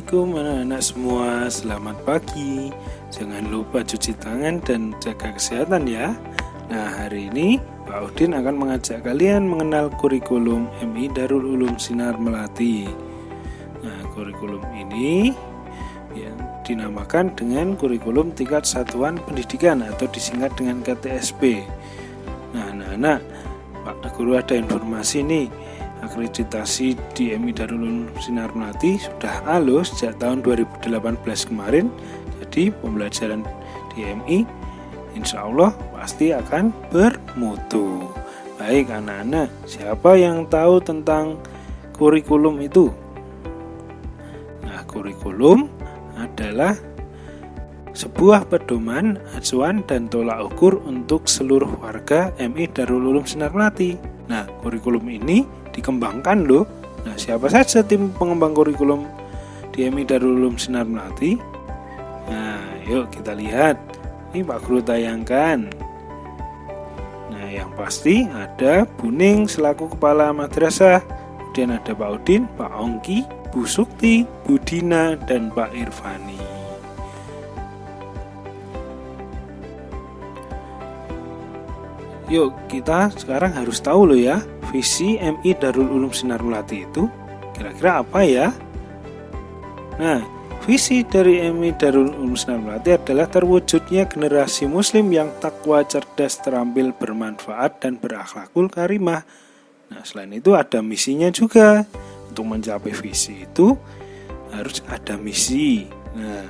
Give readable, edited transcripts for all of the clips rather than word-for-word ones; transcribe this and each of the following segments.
Assalamualaikum anak-anak semua, selamat pagi. Jangan lupa cuci tangan dan jaga kesehatan ya. Nah, hari ini Pak Udin akan mengajak kalian mengenal kurikulum MI Darul Ulum Sinar Melati. Nah, kurikulum ini yang dinamakan dengan kurikulum tingkat satuan pendidikan atau disingkat dengan KTSP. Nah, anak-anak, Pak Guru ada informasi nih. Akreditasi di MI Darul Ulum Sinar Melati sudah halus sejak tahun 2018 kemarin. Jadi pembelajaran di MI insya Allah pasti akan bermutu. Baik anak-anak, siapa yang tahu tentang kurikulum itu? Nah, kurikulum adalah sebuah pedoman, acuan, dan tolak ukur untuk seluruh warga MI Darul Ulum Sinar Melati. Nah, kurikulum ini dikembangkan loh. Nah, siapa saja tim pengembang kurikulum di MI Darul Ulum Sinar Melati? Nah, yuk kita lihat. Ini Pak Guru tayangkan. Nah, yang pasti ada Bu Ning selaku kepala madrasah. Kemudian ada Pak Udin, Pak Ongki, Bu Sukti, Bu Dina, dan Pak Irfani. Yuk, kita sekarang harus tahu loh ya, visi MI Darul Ulum Sinar Melati itu kira-kira apa ya? Nah, visi dari MI Darul Ulum Sinar Melati adalah terwujudnya generasi muslim yang takwa, cerdas, terampil, bermanfaat, dan berakhlakul karimah. Nah, selain itu ada misinya juga. Untuk mencapai visi itu harus ada misi. Nah,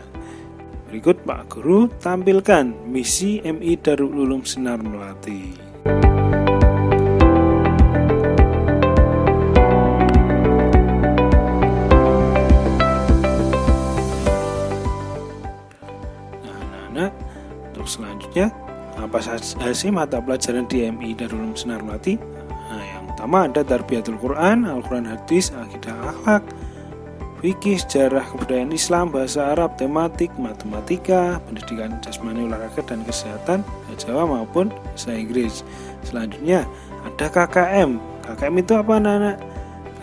berikut Pak Guru tampilkan misi MI Darul Ulum Sinar Melati. Untuk selanjutnya, apa saja sih mata pelajaran di MI Darul Ulum Sinar Melati? Nah, yang utama ada Tarbiyatul Quran, Al-Quran Hadis, Akidah Akhlak, Fikih, Sejarah Kebudayaan Islam, Bahasa Arab, Tematik, Matematika, Pendidikan Jasmani, Olahraga, dan Kesehatan, Bahasa Jawa maupun Bahasa Inggris. Selanjutnya ada KKM. KKM itu apa anak-anak?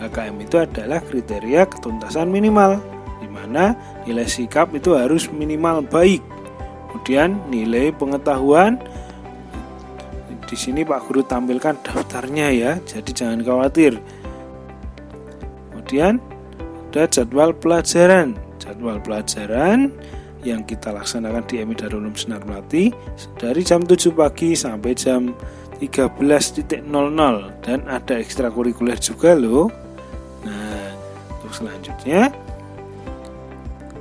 KKM itu adalah kriteria ketuntasan minimal, di mana nilai sikap itu harus minimal baik. Kemudian nilai pengetahuan, di sini Pak Guru tampilkan daftarnya ya, jadi jangan khawatir. Kemudian ada jadwal pelajaran. Jadwal pelajaran yang kita laksanakan di MI Darul Ulum Sinar Melati dari jam 7 pagi sampai jam 13.00 dan ada ekstrakurikuler juga loh. Nah, untuk selanjutnya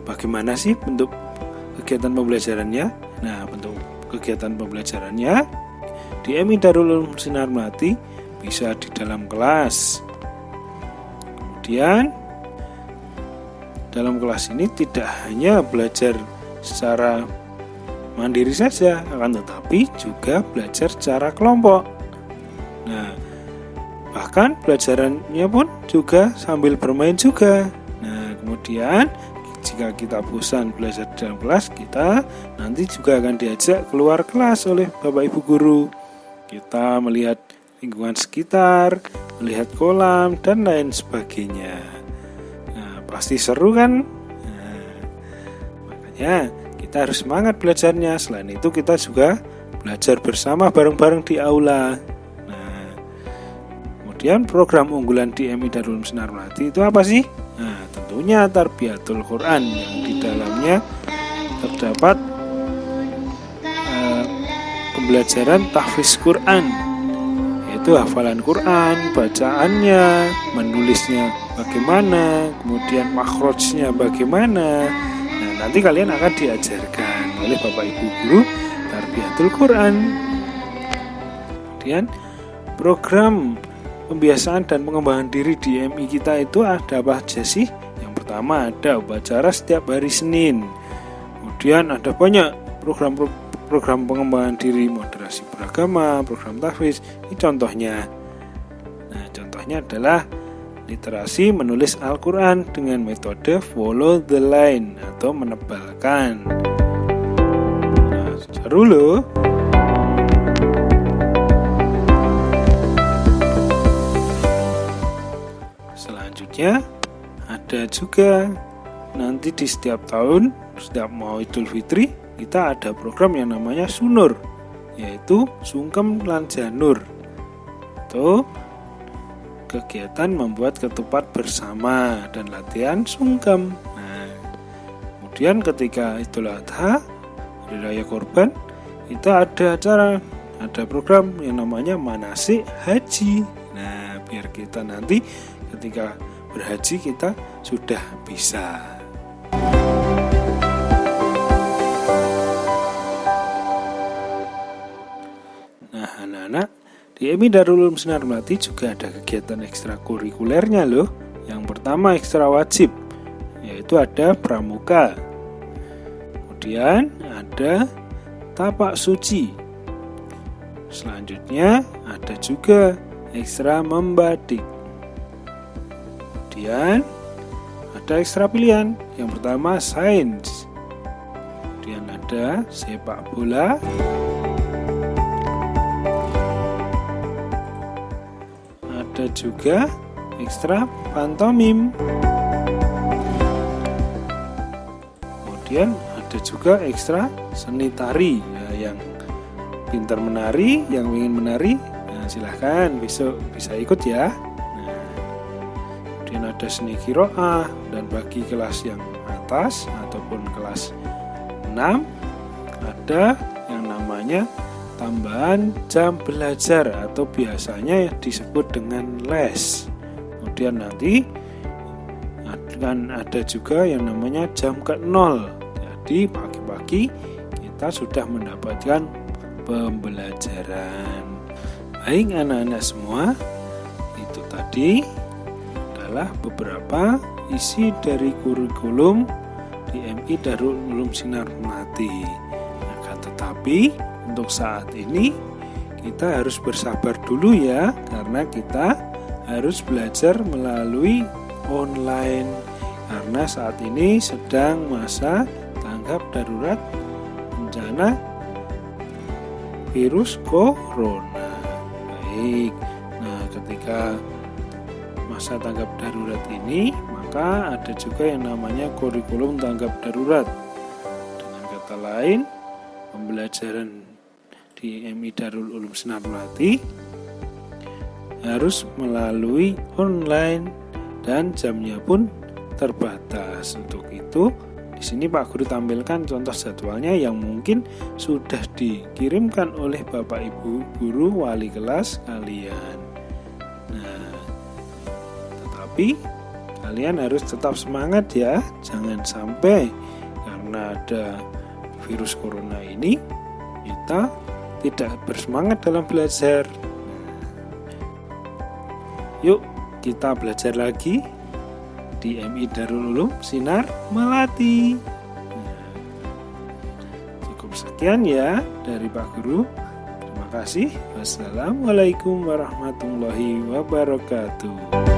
bagaimana sih bentuk kegiatan pembelajarannya? Nah, bentuk kegiatan pembelajarannya di MI Darul Ulum Sinar Melati bisa di dalam kelas. Kemudian dalam kelas ini tidak hanya belajar secara mandiri saja, akan tetapi juga belajar secara kelompok. Nah, bahkan pelajarannya pun juga sambil bermain juga. Nah, kemudian jika kita bosan belajar di dalam kelas, kita nanti juga akan diajak keluar kelas oleh Bapak Ibu Guru. Kita melihat lingkungan sekitar, melihat kolam, dan lain sebagainya. Nah, pasti seru kan? Nah, makanya kita harus semangat belajarnya. Selain itu kita juga belajar bersama bareng-bareng di aula. Nah, kemudian program unggulan di MI Darul Ulum Sinar Melati itu apa sih? Nah, tentunya Tarbiyatul Quran yang di dalamnya terdapat pembelajaran tahfiz Quran, yaitu hafalan Quran, bacaannya, menulisnya bagaimana, kemudian makhrajnya bagaimana. Nah, nanti kalian akan diajarkan oleh Bapak Ibu Guru Tarbiyatul Quran. Kemudian program pembiasaan dan pengembangan diri di MI kita itu ada apa aja sih? Yang pertama ada upacara setiap hari Senin. Kemudian ada banyak program pengembangan diri, moderasi beragama, program tahfiz. Ini contohnya. Nah, contohnya adalah literasi menulis Al-Quran dengan metode follow the line atau menebalkan. Nah, seru loh. Selanjutnya ada juga nanti di setiap tahun, setiap mau Idul Fitri, kita ada program yang namanya Sunur, yaitu Sungkem lan Janur. Itu kegiatan membuat ketupat bersama dan latihan sungkem. Nah, kemudian ketika Idul Adha, Hari Raya Kurban, kita ada program yang namanya manasik haji. Nah, biar kita nanti ketika berhaji kita sudah bisa. Nah, anak-anak, di MI Darul Ulum Sinar Melati juga ada kegiatan ekstrakurikulernya loh. Yang pertama ekstra wajib, yaitu ada pramuka. Kemudian ada tapak suci. Selanjutnya ada juga ekstra membatik. Kemudian ada ekstra pilihan. Yang pertama sains. Kemudian ada sepak bola. Ada juga ekstra pantomim. Kemudian ada juga ekstra seni tari. Ya, yang pintar menari, yang ingin menari, nah, silahkan besok bisa ikut ya. Kemudian ada seni qiraah, dan bagi kelas yang atas ataupun kelas 6 ada yang namanya tambahan jam belajar atau biasanya disebut dengan les. Kemudian nanti akan ada juga yang namanya jam ke-0. Jadi pagi-pagi kita sudah mendapatkan pembelajaran. Baik anak-anak semua, itu tadi adalah beberapa isi dari kurikulum di MI Darul Ulum Sinar Melati. Akan tetapi untuk saat ini kita harus bersabar dulu ya, karena kita harus belajar melalui online karena saat ini sedang masa tanggap darurat bencana virus corona. Baik, nah ketika masa tanggap darurat ini, maka ada juga yang namanya kurikulum tanggap darurat. Dengan kata lain, pembelajaran di MI Darul Ulum Sinar Melati harus melalui online dan jamnya pun terbatas. Untuk itu, di sini Pak Guru tampilkan contoh jadwalnya yang mungkin sudah dikirimkan oleh Bapak Ibu guru wali kelas kalian. Nah, tetapi kalian harus tetap semangat ya, jangan sampai karena ada virus corona ini kita tidak bersemangat dalam belajar. Yuk kita belajar lagi di MI Darul Ulum Sinar Melati. Cukup sekian ya dari Pak Guru. Terima kasih. Wassalamualaikum warahmatullahi wabarakatuh.